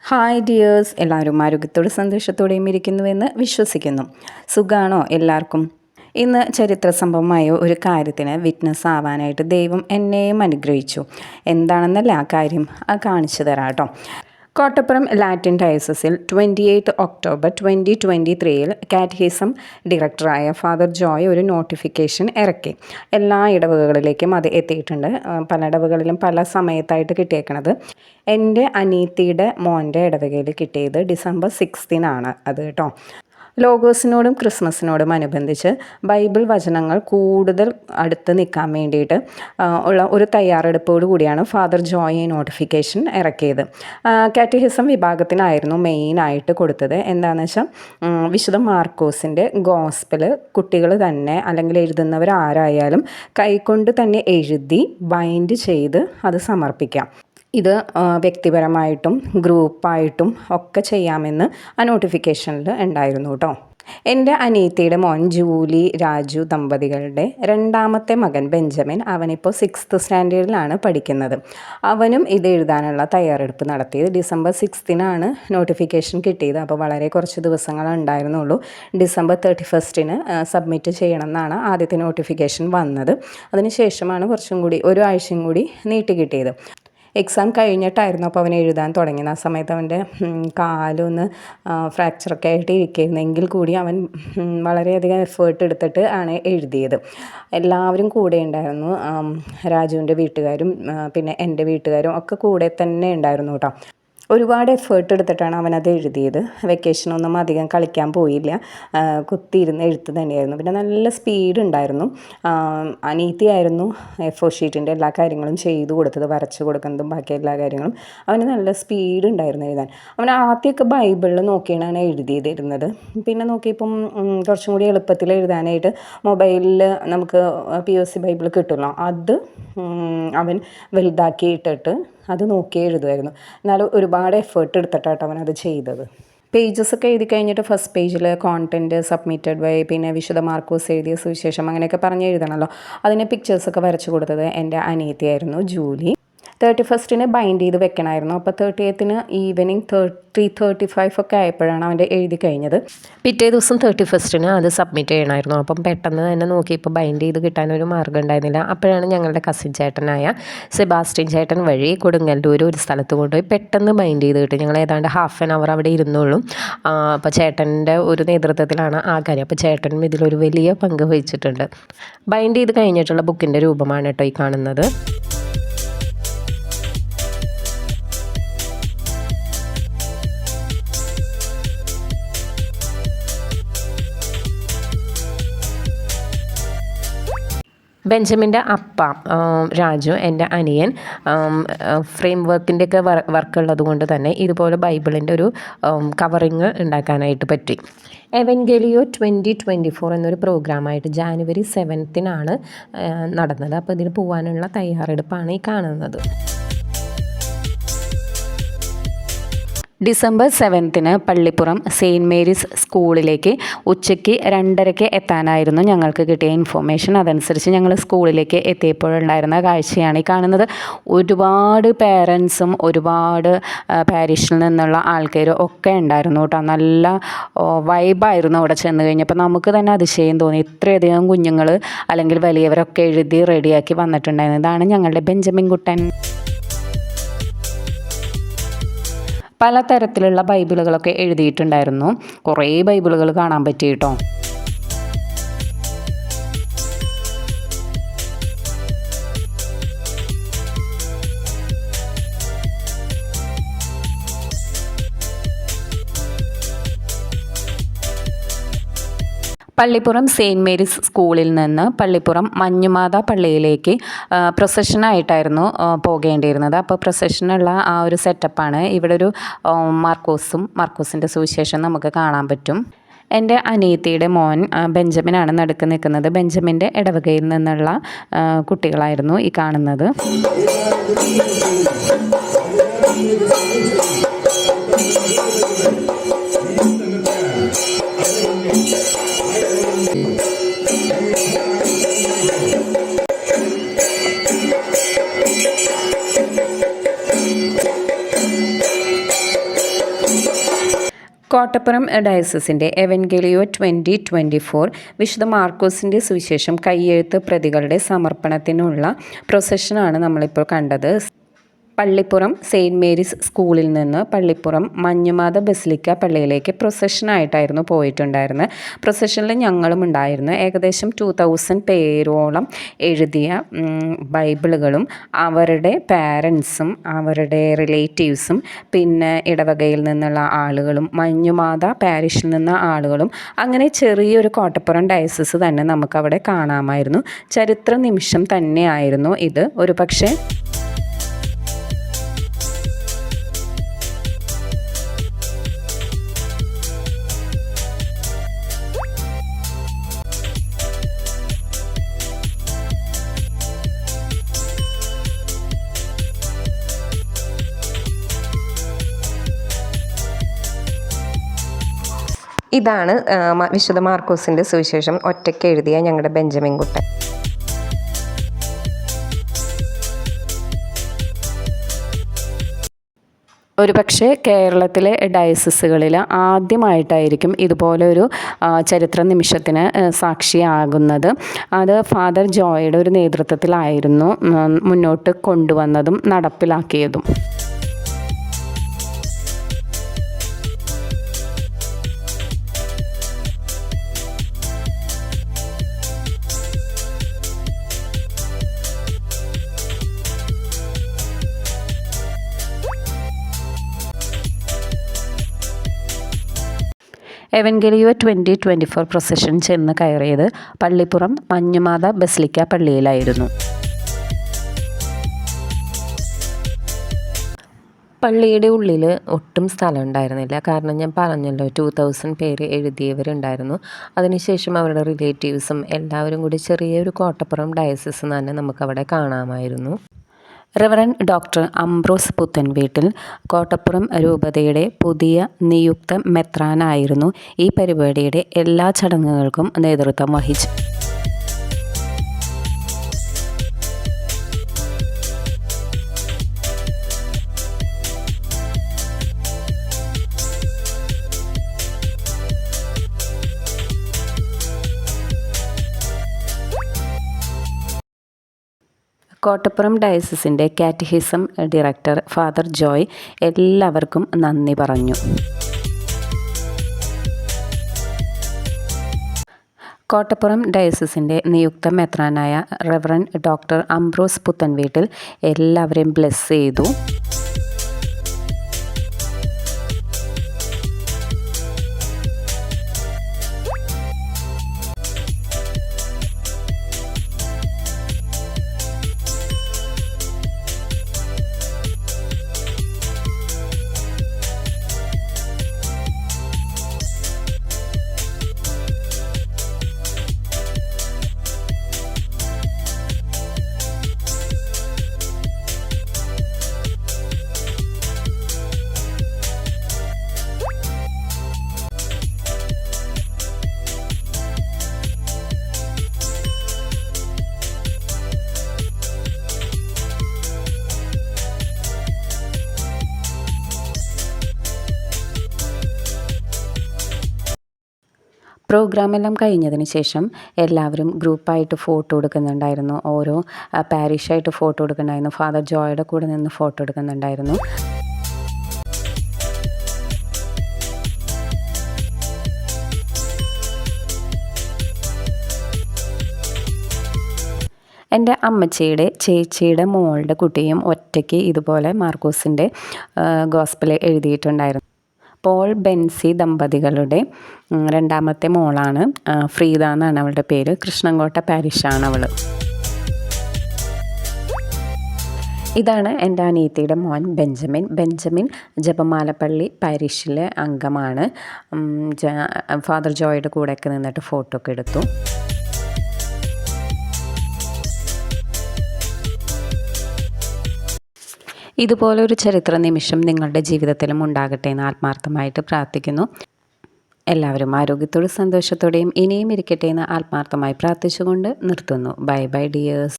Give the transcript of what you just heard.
Hi dears, എല്ലാവരും ആരോഗ്യത്തോടെ സന്തോഷത്തോടെയും ഇരിക്കുന്നുവെന്ന് വിശ്വസിക്കുന്നു. സുഖാണോ എല്ലാവർക്കും? ഇന്ന് ചരിത്ര സംഭവമായ ഒരു കാര്യത്തിന് വിറ്റ്നസ് ആവാനായിട്ട് ദൈവം എന്നെയും അനുഗ്രഹിച്ചു. എന്താണെന്നല്ല ആ കാര്യം കാണിച്ചു തരാം കേട്ടോ. കോട്ടപ്പുറം ലാറ്റിൻ ഡയസസിൽ 28 ഒക്ടോബർ 2023 കാറ്റഹിസം ഡയറക്ടറായ ഫാദർ ജോയ് ഒരു നോട്ടിഫിക്കേഷൻ ഇറക്കി. എല്ലാ ഇടവകകളിലേക്കും അത് എത്തിയിട്ടുണ്ട്. പല ഇടവകളിലും പല സമയത്തായിട്ട് കിട്ടിയേക്കണത്. എൻ്റെ അനീത്തിയുടെ മോൻ്റെ ഇടവകയിൽ കിട്ടിയത് ഡിസംബർ 6 അത് കേട്ടോ. ലോഗോസിനോടും ക്രിസ്മസിനോടും അനുബന്ധിച്ച് ബൈബിൾ വചനങ്ങൾ കൂടുതൽ അടുത്ത് നിൽക്കാൻ വേണ്ടിയിട്ട് ഉള്ള ഒരു തയ്യാറെടുപ്പോടു കൂടിയാണ് ഫാദർ ജോയ് നോട്ടിഫിക്കേഷൻ ഇറക്കിയത്. കാറ്റഹിസം വിഭാഗത്തിനായിരുന്നു മെയിനായിട്ട് കൊടുത്തത്. എന്താണെന്ന് വെച്ചാൽ വിശുദ്ധ മാർക്കോസിൻ്റെ ഗോസ്പൽ കുട്ടികൾ തന്നെ അല്ലെങ്കിൽ എഴുതുന്നവരാരായാലും കൈകൊണ്ട് തന്നെ എഴുതി ബൈൻഡ് ചെയ്ത് അത് സമർപ്പിക്കാം. ഇത് വ്യക്തിപരമായിട്ടും ഗ്രൂപ്പായിട്ടും ഒക്കെ ചെയ്യാമെന്ന് ആ നോട്ടിഫിക്കേഷനിൽ ഉണ്ടായിരുന്നു കേട്ടോ. എൻ്റെ അനീത്തിയുടെ മോൻ ജൂലി രാജു ദമ്പതികളുടെ രണ്ടാമത്തെ മകൻ ബെഞ്ചമിൻ, അവനിപ്പോൾ 6th സ്റ്റാൻഡേർഡിലാണ് പഠിക്കുന്നത്. അവനും ഇത് എഴുതാനുള്ള തയ്യാറെടുപ്പ് നടത്തിയത്. ഡിസംബർ 6 നോട്ടിഫിക്കേഷൻ കിട്ടിയത്. അപ്പോൾ വളരെ കുറച്ച് ദിവസങ്ങൾ ഉണ്ടായിരുന്നുള്ളൂ. ഡിസംബർ 31 സബ്മിറ്റ് ചെയ്യണം എന്നാണ് ആദ്യത്തെ നോട്ടിഫിക്കേഷൻ വന്നത്. അതിനുശേഷമാണ് കുറച്ചും കൂടി ഒരാഴ്ചയും കൂടി നീട്ടി കിട്ടിയത്. എക്സാം കഴിഞ്ഞിട്ടായിരുന്നു അപ്പോൾ അവൻ എഴുതാൻ തുടങ്ങിയത്. ആ സമയത്ത് അവൻ്റെ കാലൊന്ന് ഫ്രാക്ചറൊക്കെ ആയിട്ട് ഇരിക്കുന്നെങ്കിൽ കൂടി അവൻ വളരെയധികം എഫേർട്ട് എടുത്തിട്ട് ആണ് എഴുതിയത്. എല്ലാവരും കൂടെ ഉണ്ടായിരുന്നു. രാജുവിൻ്റെ വീട്ടുകാരും പിന്നെ എൻ്റെ വീട്ടുകാരും ഒക്കെ കൂടെ തന്നെ ഉണ്ടായിരുന്നു കേട്ടോ. ഒരുപാട് എഫേർട്ട് എടുത്തിട്ടാണ് അവനത് എഴുതിയത്. വെക്കേഷനൊന്നും അധികം കളിക്കാൻ പോയില്ല. കുത്തിയിരുന്ന് എഴുത്ത് തന്നെയായിരുന്നു. പിന്നെ നല്ല സ്പീഡ് ഉണ്ടായിരുന്നു. അനീതിയായിരുന്നു എ4 ഷീറ്റിൻ്റെ എല്ലാ കാര്യങ്ങളും ചെയ്തു കൊടുത്തത്, വരച്ച് കൊടുക്കുന്നതും ബാക്കി എല്ലാ കാര്യങ്ങളും. അവന് നല്ല സ്പീഡ് ഉണ്ടായിരുന്നു എഴുതാൻ. അവൻ ആദ്യമൊക്കെ ബൈബിളിൽ നോക്കിയാണ് എഴുതിയിരുന്നത്. പിന്നെ നോക്കിയപ്പം കുറച്ചും കൂടി എളുപ്പത്തിൽ എഴുതാനായിട്ട് മൊബൈലിൽ നമുക്ക് POC ബൈബിൾ കിട്ടുമല്ലോ, അത് അവൻ വലുതാക്കി ഇട്ടിട്ട് അത് നോക്കി എഴുതുമായിരുന്നു. എന്നാലും ഒരുപാട് എഫേർട്ട് എടുത്തിട്ടാണ് അവനത് ചെയ്തത്. പേജസൊക്കെ എഴുതി കഴിഞ്ഞിട്ട് ഫസ്റ്റ് പേജിൽ കോണ്ടൻറ്റ് സബ്മിറ്റഡ് വൈ, പിന്നെ വിശുദ്ധ മാർക്കോസ് എഴുതിയ സുവിശേഷം അങ്ങനെയൊക്കെ പറഞ്ഞ് എഴുതണമല്ലോ. അതിന് പിക്ചേഴ്സൊക്കെ വരച്ച് കൊടുത്തത് എൻ്റെ അനിയത്തിയായിരുന്നു ജൂലി. 31 ബൈൻഡ് ചെയ്ത് വെക്കണമായിരുന്നു. അപ്പോൾ 30th ഈവനിങ് 3:35 ഒക്കെ ആയപ്പോഴാണ് അവൻ്റെ എഴുതി കഴിഞ്ഞത്. പിറ്റേ ദിവസം 31 അത് സബ്മിറ്റ് ചെയ്യണമായിരുന്നു. അപ്പം പെട്ടെന്ന് തന്നെ നോക്കിയപ്പോൾ ബൈൻഡ് ചെയ്ത് കിട്ടാനൊരു മാർഗ്ഗം ഉണ്ടായിരുന്നില്ല. അപ്പോഴാണ് ഞങ്ങളുടെ കസിൻ ചേട്ടനായ സെബാസ്റ്റ്യൻ ചേട്ടൻ വഴി കൊടുങ്ങല്ലൂർ ഒരു സ്ഥലത്ത് കൊണ്ടുപോയി പെട്ടെന്ന് ബൈൻഡ് ചെയ്ത് കിട്ടി. ഞങ്ങൾ ഏതാണ്ട് ½ ആൻ അവർ അവിടെ ഇരുന്നുള്ളൂ. അപ്പോൾ ചേട്ടൻ്റെ ഒരു നേതൃത്വത്തിലാണ് ആ കാര്യം. അപ്പോൾ ചേട്ടനും ഇതിലൊരു വലിയ പങ്ക് വഹിച്ചിട്ടുണ്ട്. ബൈൻഡ് ചെയ്ത് കഴിഞ്ഞിട്ടുള്ള ബുക്കിൻ്റെ രൂപമാണ് കേട്ടോ ഈ കാണുന്നത്. ബെഞ്ചമിൻ്റെ അപ്പ രാജു, എൻ്റെ അനിയൻ, ഫ്രെയിം വർക്കിൻ്റെയൊക്കെ വർക്കുള്ളത് കൊണ്ട് തന്നെ ഇതുപോലെ ബൈബിളിൻ്റെ ഒരു കവറിങ് ഉണ്ടാക്കാനായിട്ട് പറ്റി. എവൻഗേലിയോ 2024 എന്നൊരു പ്രോഗ്രാമായിട്ട് ജാനുവരി 7 നടന്നത്. അപ്പോൾ ഇതിന് പോകാനുള്ള തയ്യാറെടുപ്പാണ് ഈ കാണുന്നത്. ഡിസംബർ 7 പള്ളിപ്പുറം സെയിൻറ്റ് മേരീസ് സ്കൂളിലേക്ക് ഉച്ചയ്ക്ക് 2:30 എത്താനായിരുന്നു ഞങ്ങൾക്ക് കിട്ടിയ ഇൻഫോർമേഷൻ. അതനുസരിച്ച് ഞങ്ങൾ സ്കൂളിലേക്ക് എത്തിയപ്പോഴുണ്ടായിരുന്ന കാഴ്ചയാണ് ഈ കാണുന്നത്. ഒരുപാട് പേരൻസും ഒരുപാട് പാരിഷിൽ നിന്നുള്ള ആൾക്കാരും ഒക്കെ ഉണ്ടായിരുന്നു കേട്ടോ. നല്ല വൈബായിരുന്നു അവിടെ ചെന്ന് കഴിഞ്ഞപ്പോൾ. നമുക്ക് തന്നെ അതിശയം തോന്നി, ഇത്രയധികം കുഞ്ഞുങ്ങൾ അല്ലെങ്കിൽ വലിയവരൊക്കെ എഴുതി റെഡിയാക്കി വന്നിട്ടുണ്ടായിരുന്നു. ഇതാണ് ഞങ്ങളുടെ ബെഞ്ചമിൻ കുട്ടൻ. പലതരത്തിലുള്ള ബൈബിളുകളൊക്കെ എഴുതിയിട്ടുണ്ടായിരുന്നു. കുറേ ബൈബിളുകൾ കാണാൻ പറ്റി കേട്ടോ. പള്ളിപ്പുറം സെയിൻറ്റ് മേരീസ് സ്കൂളിൽ നിന്ന് പള്ളിപ്പുറം മഞ്ഞുമാത പള്ളിയിലേക്ക് പ്രൊസഷനായിട്ടായിരുന്നു പോകേണ്ടിയിരുന്നത്. അപ്പോൾ പ്രൊസഷനുള്ള ആ ഒരു സെറ്റപ്പാണ്. ഇവിടെ ഒരു മാർക്കോസിൻ്റെ സുവിശേഷം നമുക്ക് കാണാൻ പറ്റും. എൻ്റെ അനിയത്തിയുടെ മോൻ ബെഞ്ചമിനാണ് നടുക്ക് നിൽക്കുന്നത്. ബെഞ്ചമിൻ്റെ ഇടവകയിൽ നിന്നുള്ള കുട്ടികളായിരുന്നു ഈ കാണുന്നത്. കോട്ടപ്പുറം ഡയസസിൻ്റെ എവൻഗേലിയോ 2024 വിശുദ്ധ മാർക്കോസിൻ്റെ സുവിശേഷം കയ്യെഴുത്ത് പ്രതികളുടെ സമർപ്പണത്തിനുള്ള പ്രൊസഷനാണ് നമ്മളിപ്പോൾ കണ്ടത്. പള്ളിപ്പുറം സെയിൻറ്റ് മേരീസ് സ്കൂളിൽ നിന്ന് പള്ളിപ്പുറം മഞ്ഞുമാത ബസിലിക്ക പള്ളിയിലേക്ക് പ്രൊസഷനായിട്ടായിരുന്നു പോയിട്ടുണ്ടായിരുന്നത്. പ്രൊസഷനിൽ ഞങ്ങളും ഉണ്ടായിരുന്നു. ഏകദേശം 2000 പേരോളം എഴുതിയ ബൈബിളുകളും അവരുടെ പാരൻസും അവരുടെ റിലേറ്റീവ്സും പിന്നെ ഇടവകയിൽ നിന്നുള്ള ആളുകളും മഞ്ഞുമാത പാരിഷിൽ നിന്ന ആളുകളും അങ്ങനെ ചെറിയൊരു കോട്ടപ്പുറം ഡയസസ് തന്നെ നമുക്കവിടെ കാണാമായിരുന്നു. ചരിത്ര നിമിഷം തന്നെയായിരുന്നു ഇത്. ഒരുപക്ഷെ ഇതാണ് വിശുദ്ധ മാർക്കോസിൻ്റെ സുവിശേഷം ഒറ്റയ്ക്ക് എഴുതിയ ഞങ്ങളുടെ ബെഞ്ചമിൻ കുട്ടൻ. ഒരുപക്ഷെ കേരളത്തിലെ ഡയസസുകളിൽ ആദ്യമായിട്ടായിരിക്കും ഇതുപോലൊരു ചരിത്ര നിമിഷത്തിന് സാക്ഷിയാകുന്നത്. അത് ഫാദർ ജോയുടെ ഒരു നേതൃത്വത്തിലായിരുന്നു മുന്നോട്ട് കൊണ്ടുവന്നതും നടപ്പിലാക്കിയതും. എവൻഗേലിയോ 2024 പ്രൊസഷൻ ചെന്ന് കയറിയത് പള്ളിപ്പുറം മഞ്ഞുമാത ബസിലിക്ക പള്ളിയിലായിരുന്നു. പള്ളിയുടെ ഉള്ളിൽ ഒട്ടും സ്ഥലം ഉണ്ടായിരുന്നില്ല. കാരണം ഞാൻ പറഞ്ഞല്ലോ 2000 പേര് എഴുതിയവരുണ്ടായിരുന്നു. അതിനുശേഷം അവരുടെ റിലേറ്റീവ്സും എല്ലാവരും കൂടി ചെറിയൊരു കോട്ടപ്പുറം ഡയസസ് തന്നെ നമുക്കവിടെ കാണാമായിരുന്നു. റവറൻ ഡോക്ടർ അംബ്രോസ് പുത്തൻവീട്ടിൽ കോട്ടപ്പുറം രൂപതയുടെ പുതിയ നിയുക്ത മെത്രാനായിരുന്നു ഈ പരിപാടിയുടെ എല്ലാ ചടങ്ങുകൾക്കും നേതൃത്വം വഹിച്ചു. കോട്ടപ്പുറം ഡയസസിൻ്റെ കാറ്റഹിസം ഡയറക്ടർ ഫാദർ ജോയ് എല്ലാവർക്കും നന്ദി പറഞ്ഞു. കോട്ടപ്പുറം ഡയസസിൻ്റെ നിയുക്ത മെത്രാനായ റവറൻ ഡോക്ടർ അംബ്രോസ് പുത്തൻവീട്ടിൽ എല്ലാവരെയും ബ്ലെസ് ചെയ്തു. പ്രോഗ്രാമെല്ലാം കഴിഞ്ഞതിന് ശേഷം എല്ലാവരും ഗ്രൂപ്പായിട്ട് ഫോട്ടോ എടുക്കുന്നുണ്ടായിരുന്നു. ഓരോ പാരിഷായിട്ട് ഫോട്ടോ എടുക്കുന്നുണ്ടായിരുന്നു. ഫാദർ ജോയുടെ കൂടെ നിന്ന് ഫോട്ടോ എടുക്കുന്നുണ്ടായിരുന്നു. എൻ്റെ അമ്മച്ചിയുടെ ചേച്ചിയുടെ മോളുടെ കുട്ടിയും ഒറ്റയ്ക്ക് ഇതുപോലെ മാർക്കോസിൻ്റെ ഗോസ്പൽ എഴുതിയിട്ടുണ്ടായിരുന്നു. പോൾ ബെൻസി ദമ്പതികളുടെ രണ്ടാമത്തെ മോളാണ്. ഫ്രീദ എന്നാണ് അവളുടെ പേര്. കൃഷ്ണൻകോട്ട പാരിഷാണ് അവൾ. ഇതാണ് എൻ്റെ അനിയത്തിയുടെ മോൻ ബെഞ്ചമിൻ ജപമാലപ്പള്ളി പാരിഷിലെ അംഗമാണ്. ഫാദർ ജോയുടെ കൂടെയൊക്കെ നിന്നിട്ട് ഫോട്ടോ ഒക്കെ എടുത്തു. ഇതുപോലൊരു ചരിത്ര നിമിഷം നിങ്ങളുടെ ജീവിതത്തിലും ഉണ്ടാകട്ടെ എന്ന് ആത്മാർത്ഥമായിട്ട് പ്രാർത്ഥിക്കുന്നു. എല്ലാവരും ആരോഗ്യത്തോടും സന്തോഷത്തോടെയും ഇനിയും ഇരിക്കട്ടെ എന്ന് ആത്മാർത്ഥമായി പ്രാർത്ഥിച്ചുകൊണ്ട് നിർത്തുന്നു. Bye bye dears.